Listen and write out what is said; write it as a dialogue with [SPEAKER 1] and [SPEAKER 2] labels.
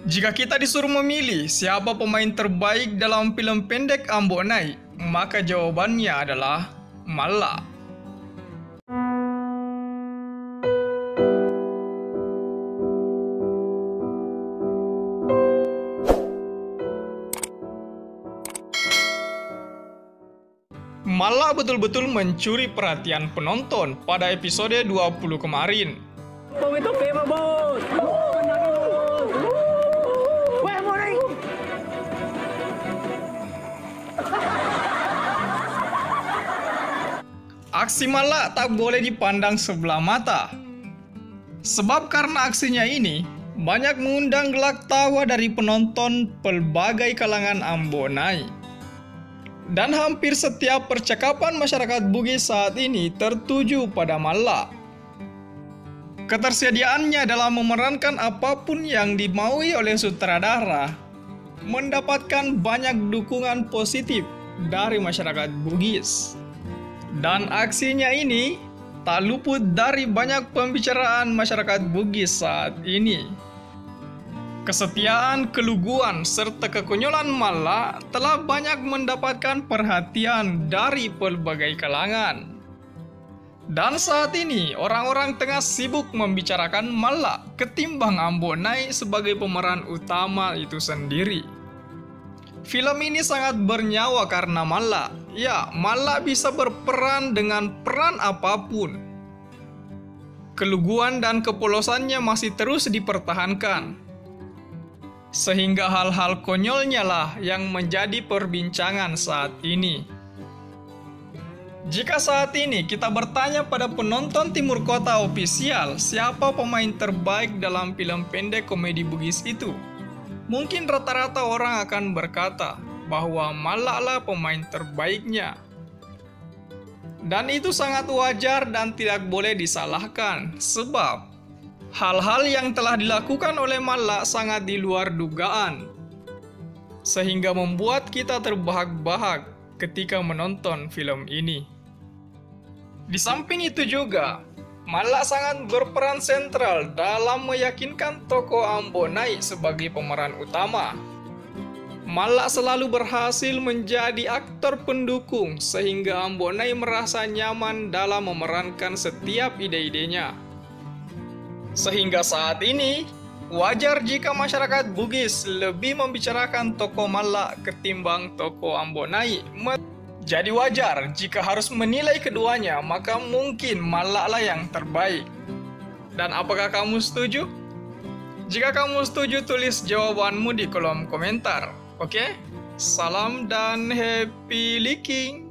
[SPEAKER 1] Jika kita disuruh memilih siapa pemain terbaik dalam film pendek Ambon Naik, maka jawabannya adalah Malla. Malla betul-betul mencuri perhatian penonton pada episode 20 kemarin. Aksi Malla tak boleh dipandang sebelah mata. Sebab karena aksinya ini, banyak mengundang gelak tawa dari penonton pelbagai kalangan Ambon Naik. Dan hampir setiap percakapan masyarakat Bugis saat ini tertuju pada Malla. Ketersediaannya dalam memerankan apapun yang dimaui oleh sutradara mendapatkan banyak dukungan positif dari masyarakat Bugis. Dan aksinya ini tak luput dari banyak pembicaraan masyarakat Bugis saat ini. Kesetiaan, keluguan, serta kekonyolan Malla telah banyak mendapatkan perhatian dari pelbagai kalangan. Dan saat ini, orang-orang tengah sibuk membicarakan Malla ketimbang Ambon Naik sebagai pemeran utama itu sendiri. Film ini sangat bernyawa karena Malla. Ya, Malla bisa berperan dengan peran apapun. Keluguan dan kepolosannya masih terus dipertahankan. Sehingga hal-hal konyolnya lah yang menjadi perbincangan saat ini. Jika saat ini kita bertanya pada penonton Timur Kota ofisial siapa pemain terbaik dalam film pendek komedi Bugis itu, mungkin rata-rata orang akan berkata bahwa Malla lah pemain terbaiknya. Dan itu sangat wajar dan tidak boleh disalahkan, sebab hal-hal yang telah dilakukan oleh Malla sangat di luar dugaan, sehingga membuat kita terbahak-bahak ketika menonton film ini. Di samping itu juga, Malla sangat berperan sentral dalam meyakinkan tokoh Ambon Naik sebagai pemeran utama. Malla selalu berhasil menjadi aktor pendukung sehingga Ambon Naik merasa nyaman dalam memerankan setiap ide-idenya. Sehingga saat ini, wajar jika masyarakat Bugis lebih membicarakan tokoh Malla ketimbang tokoh Ambon Naik. Jadi wajar jika harus menilai keduanya, maka mungkin Malla lah yang terbaik. Dan apakah kamu setuju? Jika kamu setuju, tulis jawabanmu di kolom komentar. Oke? Salam dan happy leaking!